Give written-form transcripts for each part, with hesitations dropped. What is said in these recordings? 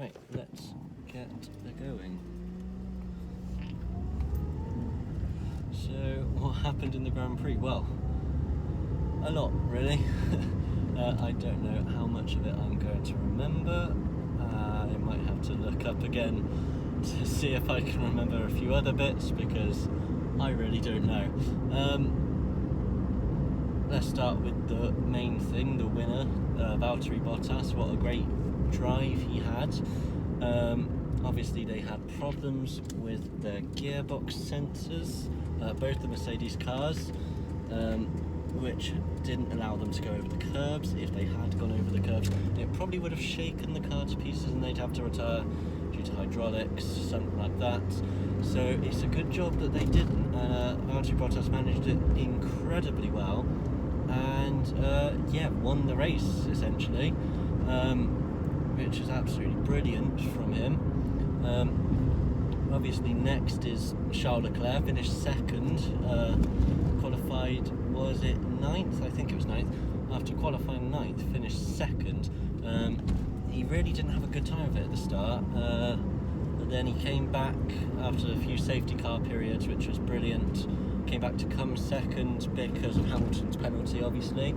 Right, let's get going. So, what happened in the Grand Prix? Well, a lot, really. I don't know how much of it I'm going to remember. I might have to look up again to see if I can remember a few other bits, because I really don't know. Let's start with the main thing, the winner, Valtteri Bottas. What a great drive he had. Obviously they had problems with their gearbox sensors, both the Mercedes cars, which didn't allow them to go over the curbs. If they had gone over the curbs, it probably would have shaken the car to pieces and they'd have to retire due to hydraulics, something like that. So it's a good job that they didn't. Valtteri Bottas managed it incredibly well and won the race essentially, which is absolutely brilliant from him. Obviously next is Charles Leclerc, finished second, qualified, was it 9th? I think it was 9th. After qualifying 9th, finished second. He really didn't have a good time of it at the start, but then he came back after a few safety car periods, which was brilliant. Came back to come second because of Hamilton's penalty, obviously.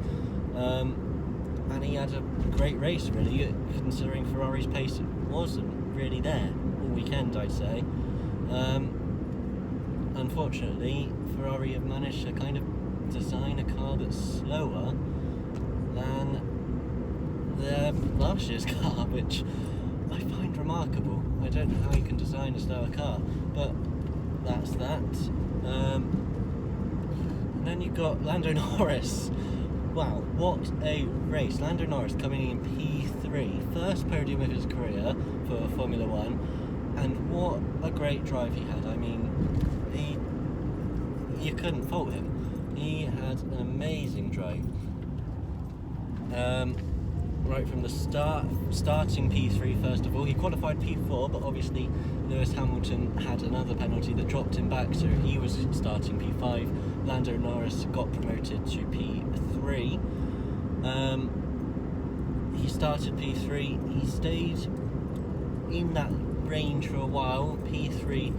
And he had a great race, really, considering Ferrari's pace wasn't really there all weekend, I'd say. Unfortunately, Ferrari have managed to kind of design a car that's slower than their last year's car, which I find remarkable. I don't know how you can design a slower car, but that's that. And then you've got Lando Norris. Wow, what a race. Lando Norris coming in P3, first podium of his career for Formula 1, and what a great drive he had. I mean, you couldn't fault him. He had an amazing drive. Right from the start, starting P3 first of all. He qualified P4, but obviously Lewis Hamilton had another penalty that dropped him back, so he was starting P5. Lando Norris got promoted to P3. He started P3, he stayed in that range for a while. P3,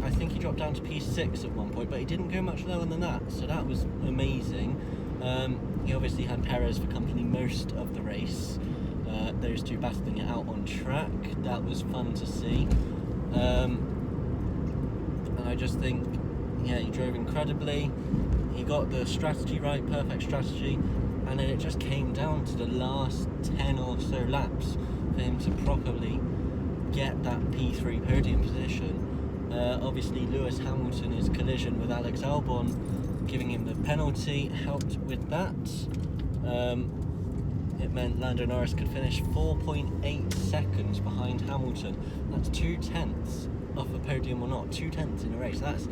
I think he dropped down to P6 at one point, but he didn't go much lower than that, so that was amazing. He obviously had Perez for company most of the race, those two battling it out on track. That was fun to see, and I just think, yeah, he drove incredibly. He got the strategy right, perfect strategy, and then it just came down to the last 10 or so laps for him to properly get that P3 podium position. Obviously Lewis Hamilton's collision with Alex Albon, giving him the penalty, helped with that. It meant Lando Norris could finish 4.8 seconds behind Hamilton. That's 2/10 of a podium or not, 2/10 in a race. That's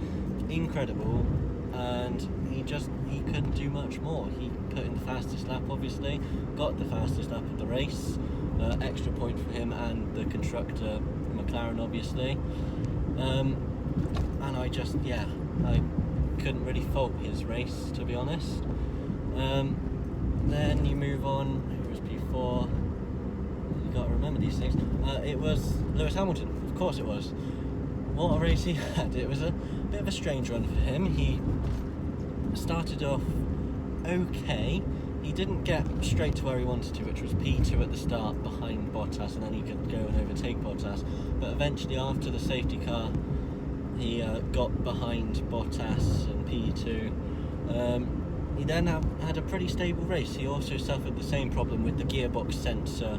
incredible, and he couldn't do much more. He put in the fastest lap, obviously, got the fastest lap of the race, extra point for him and the constructor McLaren, obviously. And I couldn't really fault his race, to be honest. Then you move on. Who was P4? You got to remember these things. It was Lewis Hamilton, of course it was. What a race he had. It was a bit of a strange run for him. He started off okay. He didn't get straight to where he wanted to, which was P2 at the start behind Bottas, and then he could go and overtake Bottas. But eventually, after the safety car, he got behind Bottas and P2. He then had a pretty stable race. He also suffered the same problem with the gearbox sensor,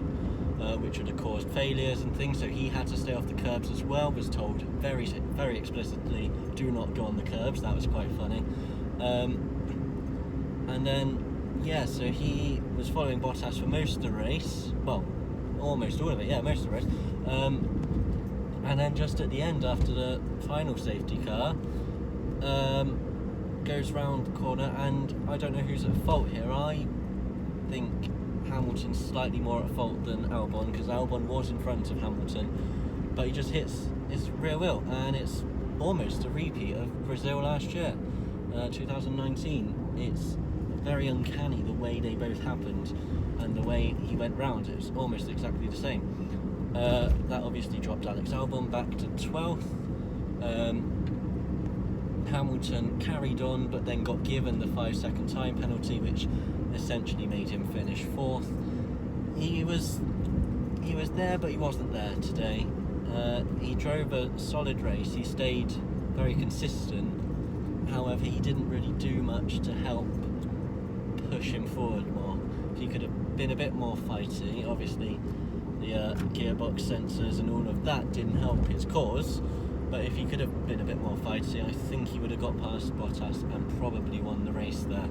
which would have caused failures and things, so he had to stay off the curbs as well. Was told very, very explicitly, do not go on the curbs. That was quite funny. And then, so he was following Bottas for most of the race. Well, almost all of it, most of the race. And then just at the end, after the final safety car, goes round the corner, and I don't know who's at fault here. I think Hamilton's slightly more at fault than Albon, because Albon was in front of Hamilton, but he just hits his rear wheel, and it's almost a repeat of Brazil last year, 2019. It's very uncanny the way they both happened and the way he went round. It was almost exactly the same. That obviously dropped Alex Albon back to 12th. Hamilton carried on, but then got given the 5-second time penalty, which essentially made him finish 4th. He was there, but he wasn't there today. He drove a solid race. He stayed very consistent. However, he didn't really do much to help push him forward more. He could have been a bit more fighty. Obviously, the gearbox sensors and all of that didn't help his cause. But if he could have been a bit more fighty, I think he would have got past Bottas and probably won the race there.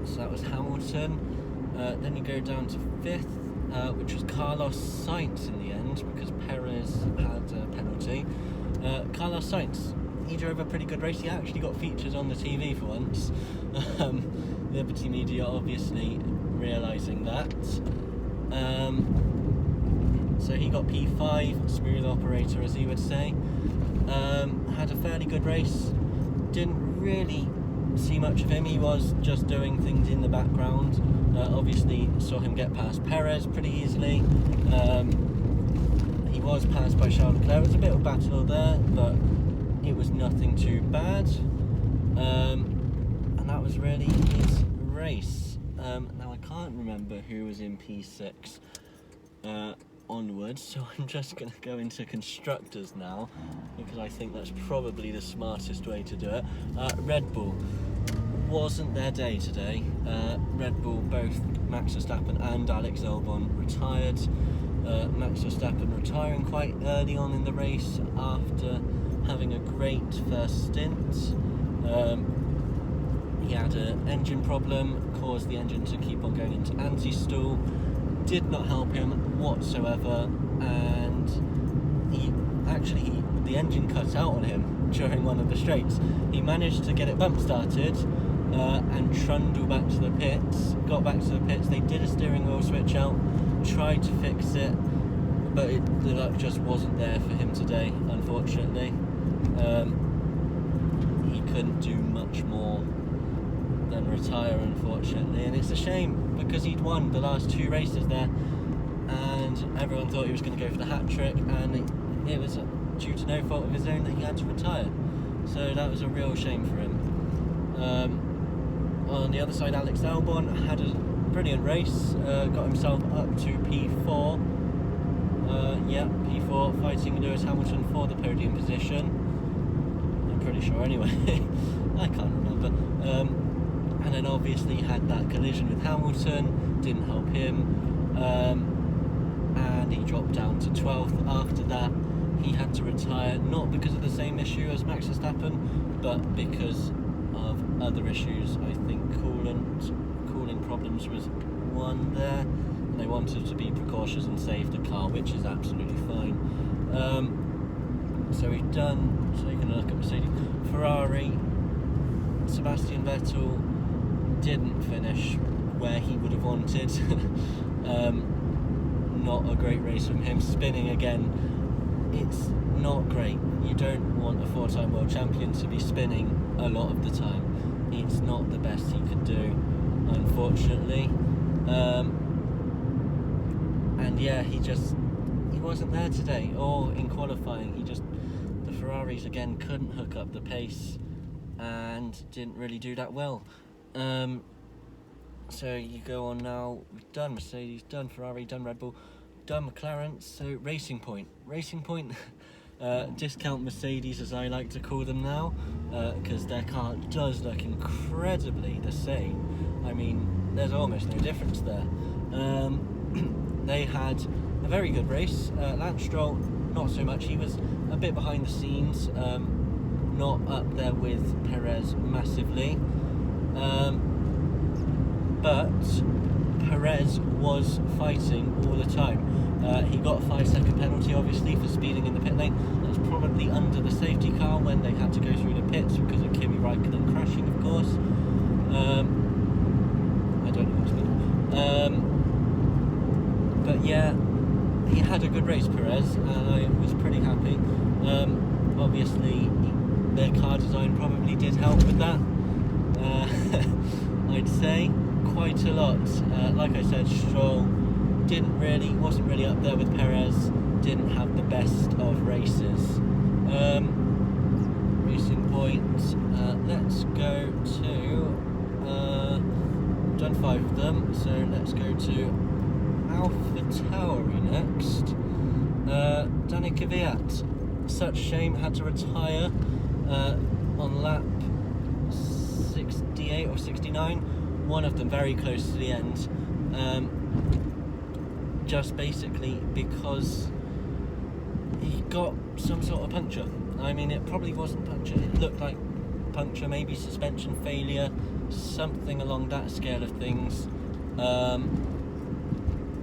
So that was Hamilton. Then you go down to 5th, which was Carlos Sainz in the end, because Perez had a penalty. Carlos Sainz, he drove a pretty good race. He actually got features on the TV for once. Liberty Media obviously realising that. So he got P5, smooth operator as he would say. Had a fairly good race. Didn't really see much of him. He was just doing things in the background. Obviously saw him get past Perez pretty easily. He was passed by Charles Leclerc. It was a bit of a battle there, but it was nothing too bad. And that was really his race. Now I can't remember who was in P6 onwards, so I'm just going to go into constructors now, because I think that's probably the smartest way to do it. Red Bull wasn't their day today. Red Bull, both Max Verstappen and Alex Albon retired. Max Verstappen retiring quite early on in the race after having a great first stint. He had an engine problem, caused the engine to keep on going into anti-stall. Did not help him whatsoever, and the engine cut out on him during one of the straights. He managed to get it bump started and trundle back to the pits. Got back to the pits, they did a steering wheel switch out, tried to fix it, but the luck just wasn't there for him today, unfortunately. He couldn't do much more than retire, unfortunately, and it's a shame because he'd won the last 2 races there, and everyone thought he was going to go for the hat-trick, and it was due to no fault of his own that he had to retire, so that was a real shame for him. On the other side, Alex Albon had a brilliant race, got himself up to P4, P4, fighting Lewis Hamilton for the podium position, I'm pretty sure anyway. I can't remember. And then obviously had that collision with Hamilton, didn't help him, and he dropped down to 12th. After that, he had to retire, not because of the same issue as Max Verstappen, but because of other issues. I think cooling problems was one there, and they wanted to be precautious and save the car, which is absolutely fine. So you can look at Mercedes. Ferrari, Sebastian Vettel didn't finish where he would have wanted. Not a great race from him, spinning again. It's not great. You don't want a 4-time world champion to be spinning a lot of the time. It's not the best he could do, unfortunately. And yeah, he wasn't there today, or in qualifying. The Ferraris again couldn't hook up the pace and didn't really do that well. So you go on now, we've done Mercedes, done Ferrari, done Red Bull, done McLaren. So Racing Point, discount Mercedes as I like to call them now, because their car does look incredibly the same. I mean, there's almost no difference there. They had a very good race. Lance Stroll, not so much. He was a bit behind the scenes, not up there with Perez massively. But Perez was fighting all the time. He got a 5-second penalty, obviously, for speeding in the pit lane. That's probably under the safety car when they had to go through the pits because of Kimi Raikkonen crashing, of course. I don't know what's good. But yeah, he had a good race, Perez, and I was pretty happy. Obviously, their car design probably did help with that. I'd say quite a lot. Like I said, Stroll wasn't really up there with Perez, didn't have the best of races. Racing points, let's go to, done 5 of them, so let's go to AlphaTauri next. Danny Kvyat, such shame, had to retire on lap 68 or 69, one of them very close to the end, just basically because he got some sort of puncture. I mean, it probably wasn't puncture, it looked like puncture, maybe suspension failure, something along that scale of things,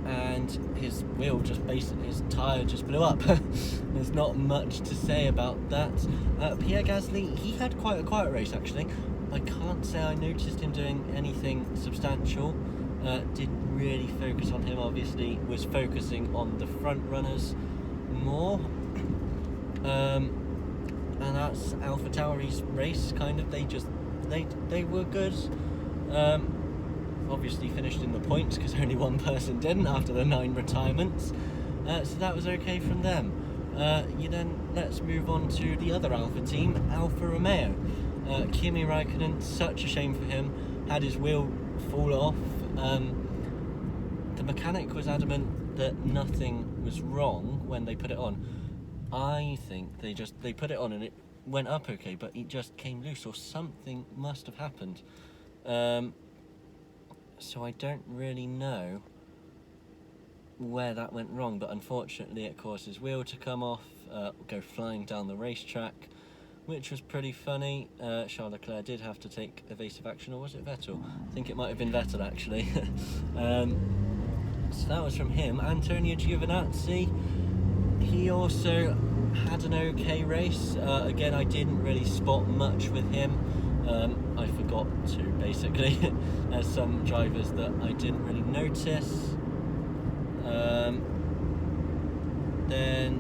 and his wheel just basically, his tyre just blew up. There's not much to say about that. Pierre Gasly, he had quite a quiet race actually. I can't say I noticed him doing anything substantial. Didn't really focus on him, obviously was focusing on the front runners more. And that's AlphaTauri's race, kind of. They were good. Obviously finished in the points because only one person didn't after the 9 retirements. So that was okay from them. Let's move on to the other Alpha team, Alfa Romeo. Kimi Raikkonen, such a shame for him, had his wheel fall off. The mechanic was adamant that nothing was wrong when they put it on. I think they put it on and it went up okay, but it just came loose or something must have happened. So I don't really know where that went wrong, but unfortunately it caused his wheel to come off, go flying down the racetrack, which was pretty funny. Charles Leclerc did have to take evasive action, or was it Vettel? I think it might have been Vettel actually. So that was from him. Antonio Giovinazzi, he also had an okay race. Again, I didn't really spot much with him. I forgot to, basically. There's some drivers that I didn't really notice.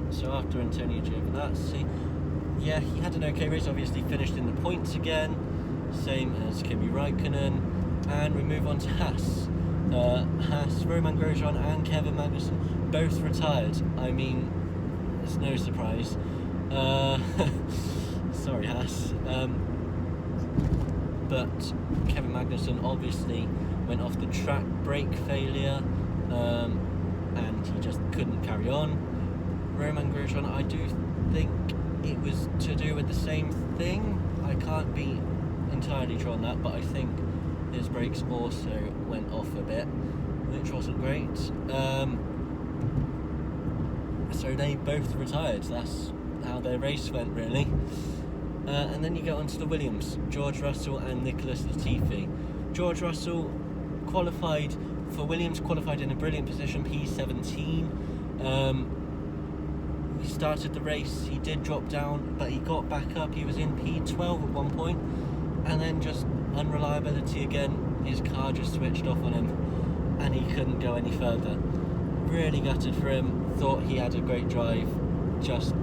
So after Antonio Giovinazzi, yeah, he had an okay race, obviously finished in the points again, same as Kimi Raikkonen. And we move on to Haas. Haas, Romain Grosjean and Kevin Magnussen both retired. I mean, it's no surprise. Sorry, Haas. But Kevin Magnussen obviously went off the track, brake failure, and he just couldn't carry on. Romain Grosjean, I do think it was to do with the same thing. I can't be entirely sure on that, but I think his brakes also went off a bit, which wasn't great. So they both retired. That's how their race went, really. And then you get onto the Williams, George Russell and Nicholas Latifi. George Russell qualified for Williams, qualified in a brilliant position, P17. He started the race, he did drop down, but he got back up. He was in P12 at one point, and then just unreliability again. His car just switched off on him, and he couldn't go any further. Really gutted for him. Thought he had a great drive, just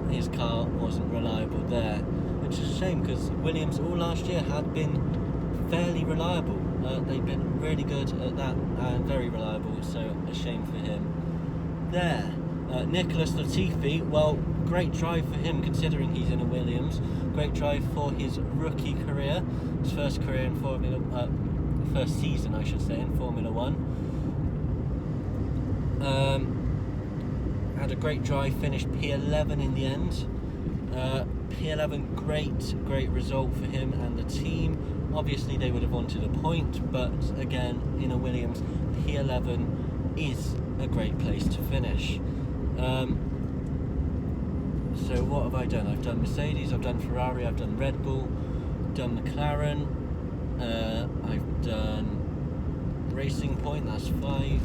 his car wasn't reliable there, which is a shame because Williams all last year had been fairly reliable. They've been really good at that and very reliable, so a shame for him there. Nicholas Latifi, well, great drive for him considering he's in a Williams. Great drive for his rookie career, his first career in first season I should say, in Formula 1. Had a great drive, finished P11 in the end. P11, great result for him and the team. Obviously they would have wanted a point, but again, in a Williams, P11 is a great place to finish. So what have I done? I've done Mercedes, I've done Ferrari, I've done Red Bull, done McLaren, I've done Racing Point, that's 5,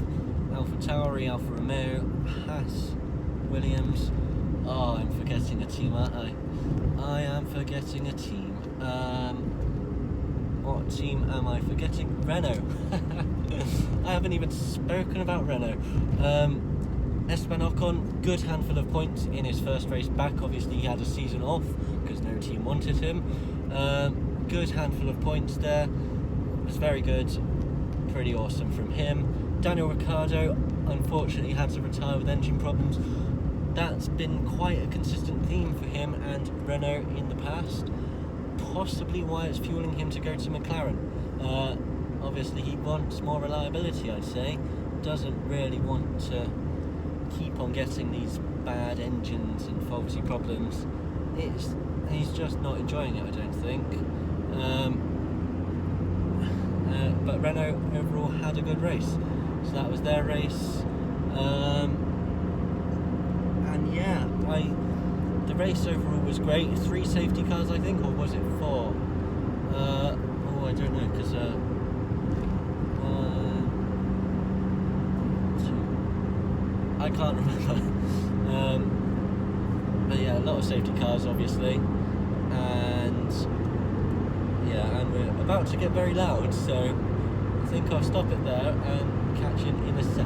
AlphaTauri, Alfa Romeo, Haas, Williams. Oh, I'm forgetting a team, aren't I? I am forgetting a team. What team am I forgetting? Renault. I haven't even spoken about Renault. Esteban Ocon, good handful of points in his first race back. Obviously he had a season off because no team wanted him. Good handful of points there. It was very good. Pretty awesome from him. Daniel Ricciardo unfortunately had to retire with engine problems. That's been quite a consistent theme for him and Renault in the past, possibly why it's fueling him to go to McLaren. Obviously he wants more reliability, I'd say, doesn't really want to keep on getting these bad engines and faulty problems. He's just not enjoying it, I don't think. But Renault overall had a good race, so that was their race. And yeah, the race overall was great. 3 safety cars, I think, or was it 4? I don't know, because 1, 2, I can't remember. But yeah, a lot of safety cars, obviously, and yeah, and we're about to get very loud, so I think I'll stop it there and catch you in a sec.